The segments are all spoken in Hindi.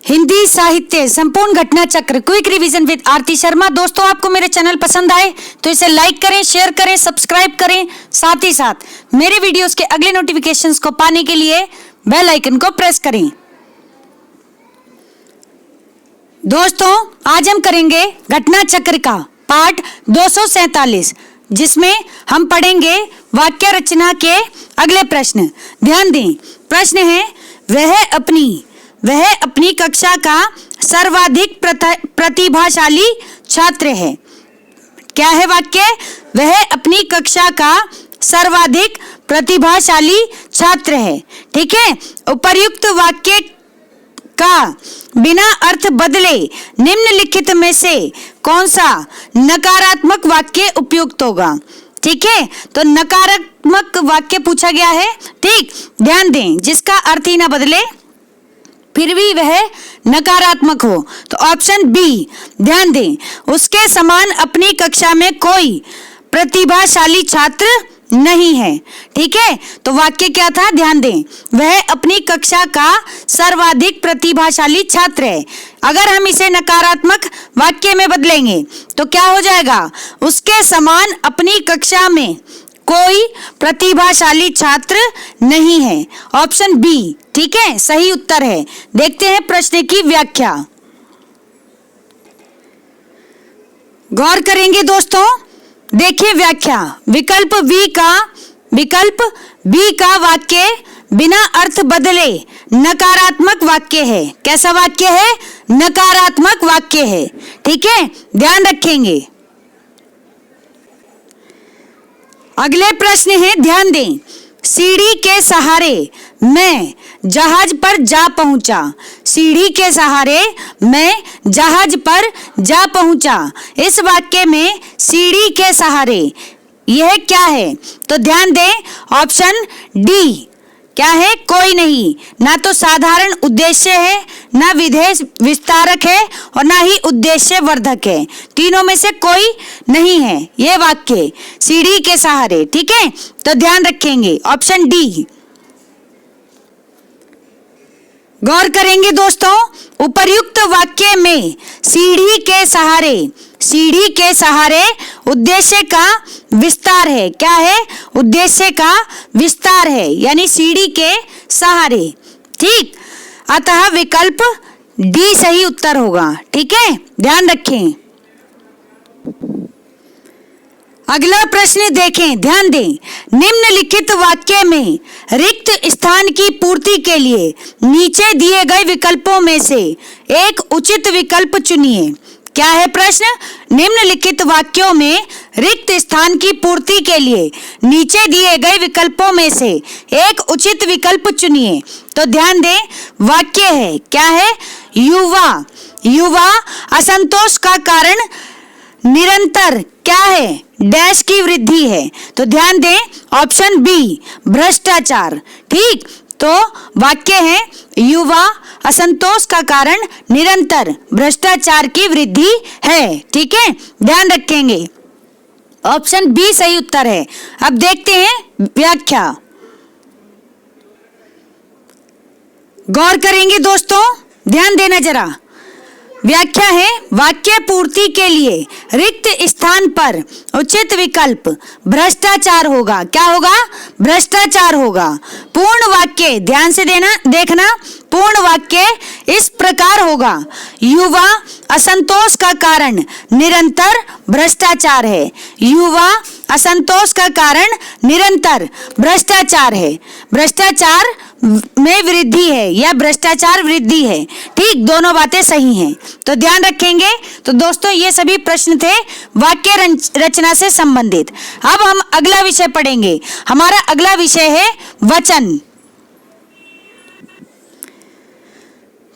हिंदी साहित्य संपूर्ण घटना चक्र क्विक रिवीजन विद आरती शर्मा। दोस्तों, आपको मेरे चैनल पसंद आए तो इसे लाइक करें, शेयर करें, सब्सक्राइब करें। साथ ही साथ मेरे वीडियोस के अगले नोटिफिकेशंस को पाने के लिए बेल आइकन को प्रेस करें। दोस्तों, आज हम करेंगे घटना चक्र का पाठ 247, जिसमें हम पढ़ेंगे वाक्य रचना के अगले प्रश्न। ध्यान दें, प्रश्न है वह अपनी कक्षा का सर्वाधिक प्रतिभाशाली छात्र है। क्या है वाक्य? वह अपनी कक्षा का सर्वाधिक प्रतिभाशाली छात्र है। ठीक है, उपर्युक्त वाक्य का बिना अर्थ बदले निम्नलिखित में से कौन सा नकारात्मक वाक्य उपयुक्त होगा? ठीक है, तो नकारात्मक वाक्य पूछा गया है। ठीक, ध्यान दें, जिसका अर्थ ही ना बदले फिर भी वह नकारात्मक हो, तो ऑप्शन बी। ध्यान दें, उसके समान अपनी कक्षा में कोई प्रतिभाशाली छात्र नहीं है। ठीक है, तो वाक्य क्या था? ध्यान दें, वह अपनी कक्षा का सर्वाधिक प्रतिभाशाली छात्र है। अगर हम इसे नकारात्मक वाक्य में बदलेंगे तो क्या हो जाएगा? उसके समान अपनी कक्षा में कोई प्रतिभाशाली छात्र नहीं है। ऑप्शन बी, ठीक है, सही उत्तर है। देखते हैं प्रश्न की व्याख्या। गौर करेंगे दोस्तों, देखिए व्याख्या। विकल्प बी का वाक्य बिना अर्थ बदले नकारात्मक वाक्य है। कैसा वाक्य है? नकारात्मक वाक्य है। ठीक है, ध्यान रखेंगे। अगले प्रश्न है, ध्यान दें, सीढ़ी के सहारे मैं जहाज पर जा पहुंचा। सीढ़ी के सहारे मैं जहाज पर जा पहुंचा। इस वाक्य में सीढ़ी के सहारे यह क्या है? तो ध्यान दें, ऑप्शन डी। क्या है? कोई नहीं। ना तो साधारण उद्देश्य है, ना विधेय विस्तारक है, और ना ही उद्देश्य वर्धक है। तीनों में से कोई नहीं है यह वाक्य, सीढ़ी के सहारे। ठीक है, तो ध्यान रखेंगे, ऑप्शन डी। गौर करेंगे दोस्तों, उपर्युक्त वाक्य में सीढ़ी के सहारे उद्देश्य का विस्तार है। क्या है? उद्देश्य का विस्तार है, यानी सीढ़ी के सहारे। ठीक, अतः विकल्प डी सही उत्तर होगा। ठीक है, ध्यान रखें। अगला प्रश्न देखें, ध्यान दें, निम्नलिखित वाक्य में रिक्त स्थान की पूर्ति के लिए नीचे दिए गए विकल्पों में से एक उचित विकल्प चुनिए। क्या है प्रश्न? निम्नलिखित वाक्यों में रिक्त स्थान की पूर्ति के लिए नीचे दिए गए विकल्पों में से एक उचित विकल्प चुनिए। तो ध्यान दें, वाक्य है, क्या है? युवा असंतोष का कारण निरंतर क्या है? डैश की वृद्धि है। तो ध्यान दें, ऑप्शन बी, भ्रष्टाचार। ठीक, तो वाक्य है, युवा असंतोष का कारण निरंतर भ्रष्टाचार की वृद्धि है। ठीक है, ध्यान रखेंगे, ऑप्शन बी सही उत्तर है। अब देखते हैं व्याख्या। गौर करेंगे दोस्तों, ध्यान देना जरा। व्याख्या है, वाक्य पूर्ति के लिए रिक्त स्थान पर उचित विकल्प भ्रष्टाचार होगा। क्या होगा? भ्रष्टाचार होगा। पूर्ण वाक्य, ध्यान से देखना, पूर्ण वाक्य इस प्रकार होगा, युवा असंतोष का कारण निरंतर भ्रष्टाचार है। युवा असंतोष का कारण निरंतर भ्रष्टाचार है। भ्रष्टाचार में वृद्धि है या भ्रष्टाचार वृद्धि है। ठीक, दोनों बातें सही हैं, तो ध्यान रखेंगे। तो दोस्तों, ये सभी प्रश्न थे वाक्य रचना से संबंधित। अब हम अगला विषय पढ़ेंगे। हमारा अगला विषय है वचन।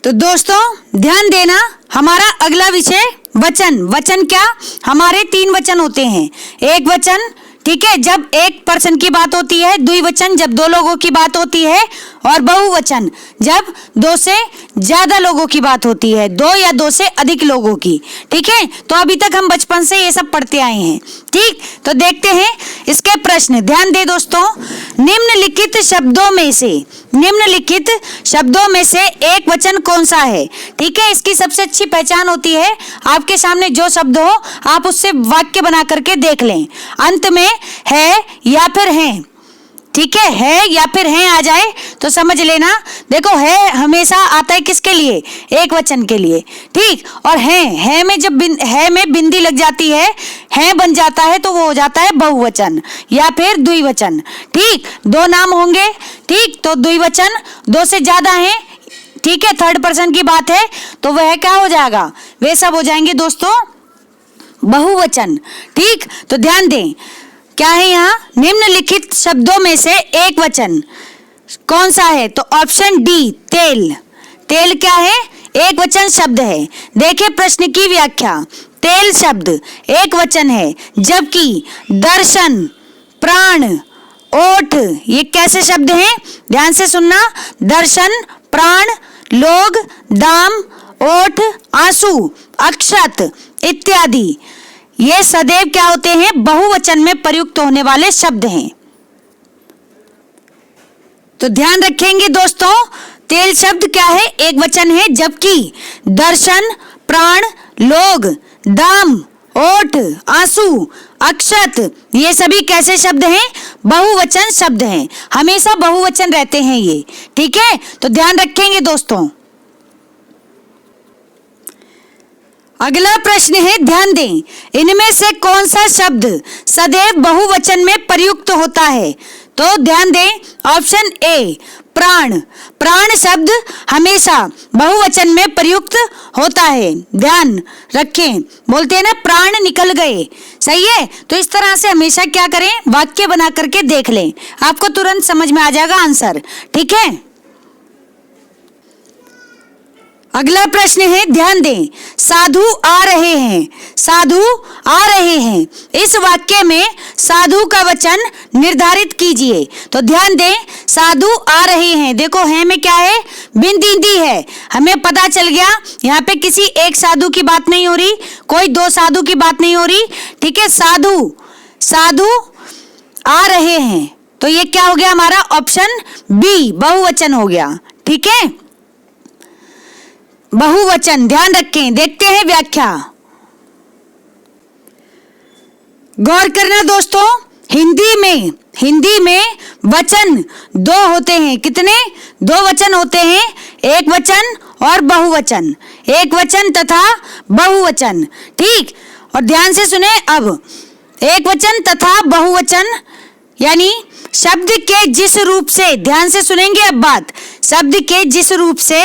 तो दोस्तों, ध्यान देना, हमारा अगला विषय वचन। वचन क्या? हमारे 3 वचन होते हैं। एक वचन, ठीक है, जब एक पर्सन की बात होती है, द्विवचन जब 2 लोगों की बात होती है, और बहुवचन जब 2 से ज्यादा लोगों की बात होती है, 2 या 2 से अधिक लोगों की। ठीक है, तो अभी तक हम बचपन से ये सब पढ़ते आए हैं। ठीक, तो देखते हैं इसके प्रश्न। ध्यान दे दोस्तों, निम्नलिखित शब्दों में से निम्नलिखित शब्दों में से एक वचन कौन सा है। ठीक है, इसकी सबसे अच्छी पहचान होती है आपके सामने जो शब्द हो आप उससे वाक्य बना करके देख लें। अंत में है या फिर हैं, ठीक है या फिर हैं आ जाए तो समझ लेना। देखो है हमेशा आता है किसके लिए, एक वचन के लिए। ठीक, और है में जब है में बिंदी लग जाती है बन जाता है तो वो हो जाता है बहुवचन या फिर द्विवचन। ठीक, दो नाम होंगे, ठीक, तो द्विवचन, दो से ज्यादा हैं, ठीक है, थर्ड पर्सन की बात है तो वह क्या हो जाएगा, वे सब हो जाएंगे दोस्तों बहुवचन। ठीक, तो ध्यान दें क्या है यहाँ, निम्नलिखित शब्दों में से एक वचन कौन सा है, तो ऑप्शन डी तेल। तेल क्या है, एक वचन शब्द है। देखिए प्रश्न की व्याख्या, तेल शब्द एक वचन है जबकि दर्शन, प्राण, ओठ ये कैसे शब्द हैं, ध्यान से सुनना। दर्शन, प्राण, लोग, दाम, ओठ, आंसू, अक्षत इत्यादि ये सदैव क्या होते हैं, बहुवचन में प्रयुक्त होने वाले शब्द हैं। तो ध्यान रखेंगे दोस्तों, तेल शब्द क्या है, एक वचन है जबकि दर्शन, प्राण, लोग, दाम, ओठ, आंसू, अक्षत ये सभी कैसे शब्द हैं, बहुवचन शब्द हैं, हमेशा बहुवचन रहते हैं ये। ठीक है, तो ध्यान रखेंगे दोस्तों। अगला प्रश्न है, ध्यान दें, इनमें से कौन सा शब्द सदैव बहुवचन में प्रयुक्त होता है, तो ध्यान दें ऑप्शन ए प्राण। प्राण शब्द हमेशा बहुवचन में प्रयुक्त होता है, ध्यान रखें, बोलते हैं ना प्राण निकल गए, सही है, तो इस तरह से हमेशा क्या करें, वाक्य बना करके देख लें, आपको तुरंत समझ में आ जाएगा आंसर। ठीक है, अगला प्रश्न है, ध्यान दें, साधु आ रहे हैं, साधु आ रहे हैं, इस वाक्य में साधु का वचन निर्धारित कीजिए। तो ध्यान दें, साधु आ रहे हैं, देखो है में क्या है, बिंदी दी है, हमें पता चल गया यहाँ पे किसी एक साधु की बात नहीं हो रही, कोई दो साधु की बात नहीं हो रही। ठीक है, साधु साधु आ रहे हैं, तो ये क्या हो गया हमारा ऑप्शन बी बहुवचन हो गया। ठीक है, बहुवचन, ध्यान रखें, देखते हैं व्याख्या। गौर करना दोस्तों, हिंदी में वचन दो होते हैं, कितने, दो वचन होते हैं, एक वचन और बहुवचन, एक वचन तथा बहुवचन। ठीक, और ध्यान से सुने, अब एक वचन तथा बहुवचन यानी शब्द के जिस रूप से, ध्यान से सुनेंगे अब बात, शब्द के जिस रूप से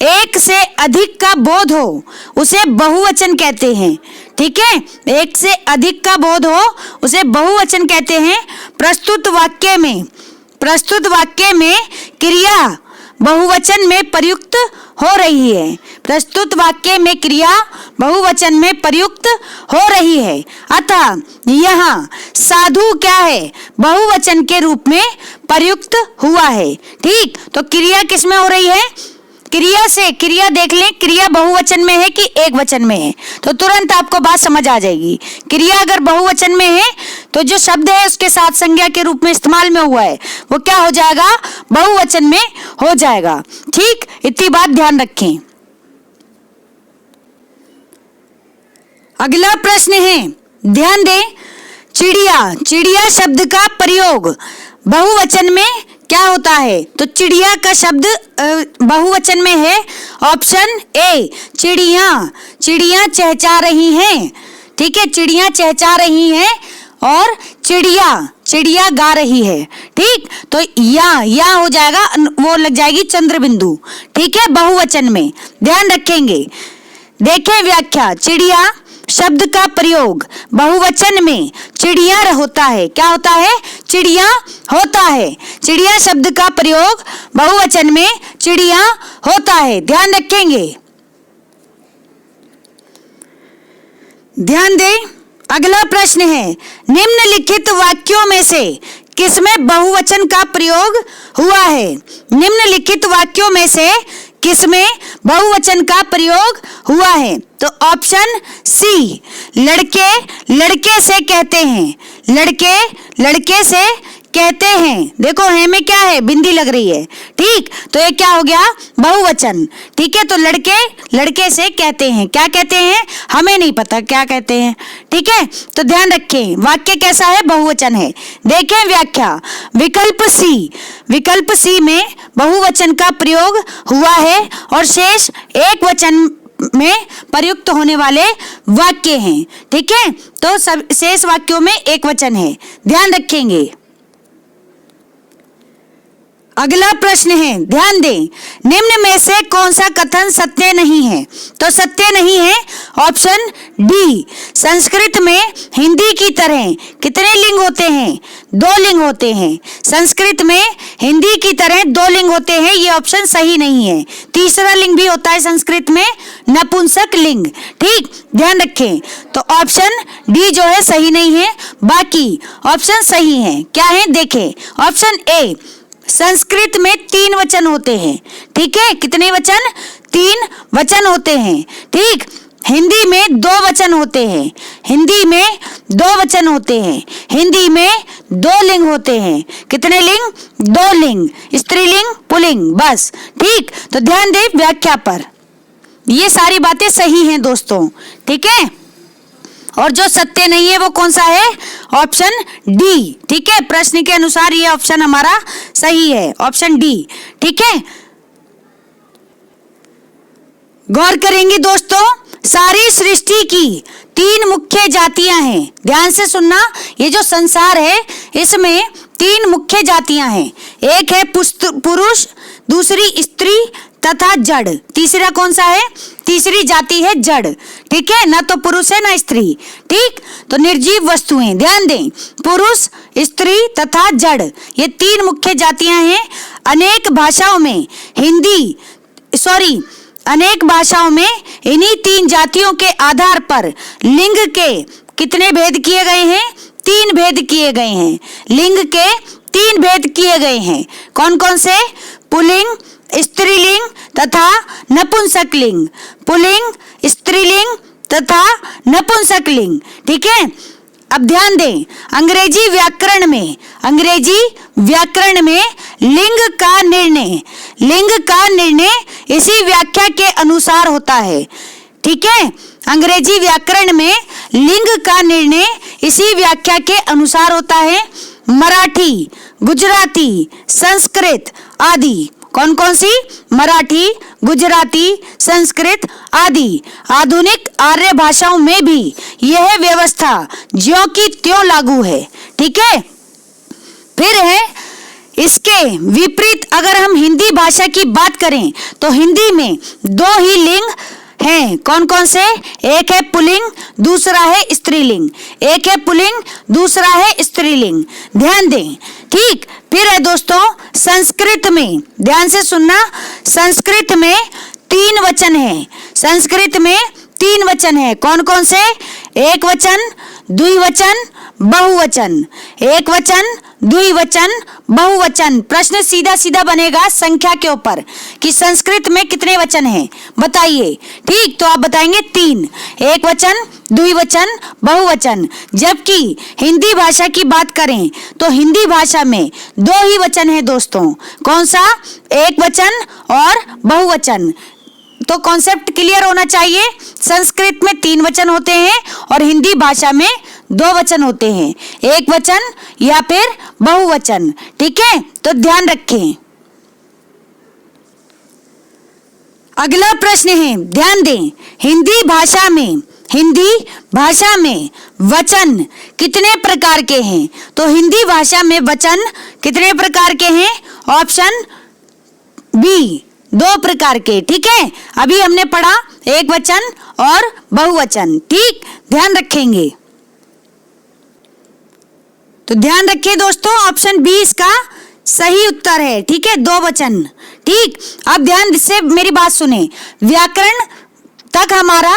एक से अधिक का बोध हो उसे बहुवचन कहते हैं। ठीक है, एक से अधिक का बोध हो उसे बहुवचन कहते हैं। प्रस्तुत वाक्य में क्रिया बहुवचन में प्रयुक्त हो रही है, प्रस्तुत वाक्य में क्रिया बहुवचन में प्रयुक्त हो रही है, अतः यहाँ साधु क्या है, बहुवचन के रूप में प्रयुक्त हुआ है। ठीक, तो क्रिया किस में हो रही है, क्रिया देख लें, क्रिया बहुवचन में है कि एक वचन में है, तो तुरंत आपको बात समझ आ जाएगी। क्रिया अगर बहुवचन में है तो जो शब्द है उसके साथ संज्ञा के रूप में इस्तेमाल में हुआ है वो क्या हो जाएगा, बहुवचन में हो जाएगा। ठीक, इतनी बात ध्यान रखें। अगला प्रश्न है, ध्यान दें, चिड़िया शब्द का प्रयोग बहुवचन में क्या होता है, तो चिड़िया का शब्द बहुवचन में है ऑप्शन ए चिड़िया चहचहा रही हैं। ठीक है, चिड़िया चहचहा रही हैं और चिड़िया गा रही है। ठीक, तो या हो जाएगा, वो लग जाएगी चंद्र बिंदु। ठीक है, बहुवचन में ध्यान रखेंगे। देखें व्याख्या, चिड़िया शब्द का प्रयोग बहुवचन में चिड़िया होता है, क्या होता है, चिड़िया होता है, चिड़िया शब्द का प्रयोग बहुवचन में चिड़िया होता है, ध्यान रखेंगे। ध्यान दें, अगला प्रश्न है, निम्नलिखित वाक्यों में से किसमें बहुवचन का प्रयोग हुआ है, निम्नलिखित वाक्यों में से किसमें बहुवचन का प्रयोग हुआ है, तो ऑप्शन सी लड़के से कहते हैं, लड़के से कहते हैं, देखो है में क्या है, बिंदी लग रही है, ठीक, तो ये क्या हो गया, बहुवचन, ठीक है। तो लड़के लड़के से कहते हैं, क्या कहते हैं, हमें नहीं पता क्या कहते हैं, ठीक है। तो ध्यान रखें, वाक्य कैसा है, बहुवचन है। देखें व्याख्या, विकल्प सी में बहुवचन का प्रयोग हुआ है और शेष एक वचन में प्रयुक्त होने वाले वाक्य हैं, ठीक है। तो सब शेष वाक्यों में एक वचन है, ध्यान रखेंगे। अगला प्रश्न है, ध्यान दें, निम्न में से कौन सा कथन सत्य नहीं है। तो सत्य नहीं है ऑप्शन डी, संस्कृत में हिंदी की तरह कितने लिंग होते हैं, 2 लिंग होते हैं। संस्कृत में हिंदी की तरह 2 लिंग होते हैं, ये ऑप्शन सही नहीं है। तीसरा लिंग भी होता है संस्कृत में, नपुंसक लिंग, ठीक, ध्यान रखें। तो ऑप्शन डी जो है सही नहीं है, बाकी ऑप्शन सही है। क्या है, देखें, ऑप्शन ए, संस्कृत में 3 वचन होते हैं, ठीक है, कितने वचन, 3 वचन होते हैं, ठीक। हिंदी में 2 वचन होते हैं, हिंदी में 2 वचन होते हैं, हिंदी में 2 लिंग होते हैं, कितने लिंग, 2 लिंग, स्त्रीलिंग पुल्लिंग, बस, ठीक। तो ध्यान दें व्याख्या पर, ये सारी बातें सही हैं दोस्तों, ठीक है। और जो सत्य नहीं है वो कौन सा है, ऑप्शन डी, ठीक है। प्रश्न के अनुसार ये ऑप्शन हमारा सही है, ऑप्शन डी, ठीक है। गौर करेंगे दोस्तों, सारी सृष्टि की 3 मुख्य जातियां हैं, ध्यान से सुनना। ये जो संसार है इसमें 3 मुख्य जातियां हैं, एक है पुरुष, दूसरी स्त्री तथा जड़, तीसरा कौन सा है, तीसरी जाति है जड़, ठीक है, ना तो पुरुष है ना स्त्री, ठीक। तो निर्जीव वस्तुएं, ध्यान दें, पुरुष, स्त्री तथा जड़, ये 3 मुख्य जातियां हैं। अनेक भाषाओं में इन्हीं 3 जातियों के आधार पर लिंग के कितने भेद किए गए हैं, 3 भेद किए गए हैं, लिंग के 3 भेद किए गए हैं। कौन कौन से, पुल्लिंग, स्त्रीलिंग तथा नपुंसकलिंग, पुल्लिंग, स्त्रीलिंग तथा नपुंसकलिंग, ठीक है। अब ध्यान दें, अंग्रेजी व्याकरण में लिंग का निर्णय इसी व्याख्या के अनुसार होता है, ठीक है। अंग्रेजी व्याकरण में लिंग का निर्णय इसी व्याख्या के अनुसार होता है। मराठी, गुजराती, संस्कृत आदि, कौन कौन सी, मराठी, गुजराती, संस्कृत आदि आधुनिक आर्य भाषाओं में भी यह व्यवस्था ज्यों की त्यों लागू है, ठीक है। फिर है इसके विपरीत, अगर हम हिंदी भाषा की बात करें तो हिंदी में 2 ही लिंग हैं, कौन कौन से, एक है पुल्लिंग, दूसरा है स्त्रीलिंग, एक है पुल्लिंग, दूसरा है स्त्रीलिंग, ध्यान दें, ठीक। फिर है दोस्तों संस्कृत में, ध्यान से सुनना, संस्कृत में 3 वचन है, संस्कृत में 3 वचन है, कौन कौन से, एक वचन, द्विवचन, बहुवचन, एक वचन, द्विवचन, बहुवचन। प्रश्न सीधा सीधा बनेगा संख्या के ऊपर कि संस्कृत में कितने वचन हैं, बताइए, ठीक। तो आप बताएंगे 3, एक वचन, द्विवचन, बहुवचन। जबकि हिंदी भाषा की बात करें तो हिंदी भाषा में 2 ही वचन है दोस्तों, कौन सा, एक वचन और बहुवचन। तो कॉन्सेप्ट क्लियर होना चाहिए, संस्कृत में 3 वचन होते हैं और हिंदी भाषा में 2 वचन होते हैं, एक वचन या फिर बहुवचन, ठीक है। तो ध्यान रखें। अगला प्रश्न है, ध्यान दें, हिंदी भाषा में वचन कितने प्रकार के हैं। तो हिंदी भाषा में वचन कितने प्रकार के हैं, ऑप्शन बी, 2 प्रकार के, ठीक है। अभी हमने पढ़ा एक वचन और बहुवचन, ठीक, ध्यान रखेंगे। तो ध्यान रखिए दोस्तों, ऑप्शन बी इसका सही उत्तर है, ठीक है, 2 वचन, ठीक। अब ध्यान से मेरी बात सुने, व्याकरण तक हमारी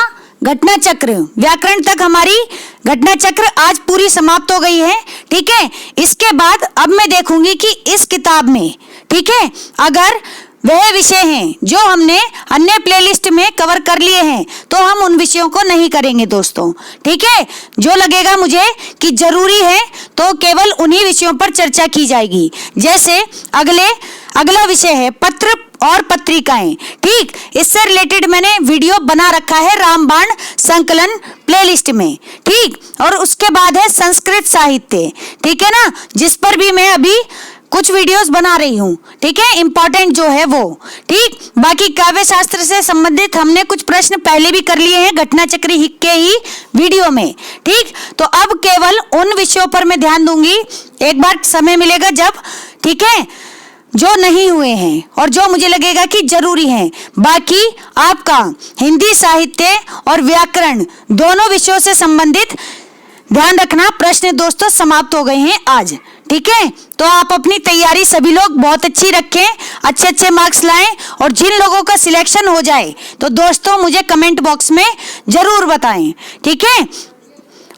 घटना चक्र आज पूरी समाप्त हो गई है, ठीक है। इसके बाद अब मैं देखूंगी कि इस किताब में, ठीक है, अगर वह विषय हैं जो हमने अन्य प्लेलिस्ट में कवर कर लिए हैं, तो हम उन विषयों को नहीं करेंगे दोस्तों। ठीक है, जो लगेगा मुझे कि जरूरी है तो केवल उन्हीं विषयों पर चर्चा की जाएगी। जैसे अगला विषय है पत्र और पत्रिकाएं। ठीक, इससे रिलेटेड मैंने वीडियो बना रखा है रामबाण संकलन प्लेलिस्ट में। ठीक, और उसके बाद है संस्कृत साहित्य। ठीक है ना, जिस पर भी मैं अभी कुछ वीडियोस बना रही हूँ। ठीक है, इंपॉर्टेंट जो है वो। ठीक, बाकी काव्य शास्त्र से संबंधित हमने कुछ प्रश्न पहले भी कर लिए हैं घटना चक्र के ही वीडियो में। ठीक, तो अब केवल उन विषयों पर मैं ध्यान दूंगी एक बार समय मिलेगा जब, ठीक है, जो नहीं हुए हैं और जो मुझे लगेगा कि जरूरी हैं। बाकी आपका हिंदी साहित्य और व्याकरण दोनों विषयों से संबंधित ध्यान रखना प्रश्न दोस्तों समाप्त हो गए हैं आज। ठीक है, तो आप अपनी तैयारी सभी लोग बहुत अच्छी रखें, अच्छे अच्छे मार्क्स लाएं, और जिन लोगों का सिलेक्शन हो जाए तो दोस्तों मुझे कमेंट बॉक्स में जरूर बताएं। ठीक है,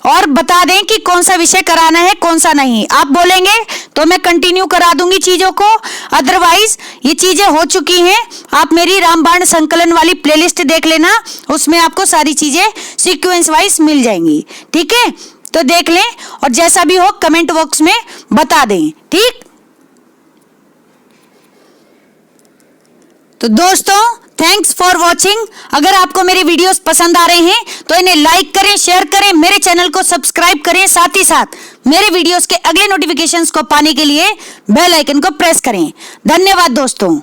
और बता दें कि कौन सा विषय कराना है कौन सा नहीं। आप बोलेंगे तो मैं कंटिन्यू करा दूंगी चीजों को, अदरवाइज ये चीजें हो चुकी हैं। आप मेरी रामबाण संकलन वाली प्लेलिस्ट देख लेना, उसमें आपको सारी चीजें सीक्वेंस वाइज मिल जाएंगी। ठीक है, तो देख लें और जैसा भी हो कमेंट बॉक्स में बता दें। ठीक, तो दोस्तों थैंक्स फॉर वॉचिंग। अगर आपको मेरे वीडियोस पसंद आ रहे हैं तो इन्हें लाइक करें, शेयर करें, मेरे चैनल को सब्सक्राइब करें, साथ ही साथ मेरे वीडियोस के अगले नोटिफिकेशंस को पाने के लिए बेल आइकन को प्रेस करें। धन्यवाद दोस्तों।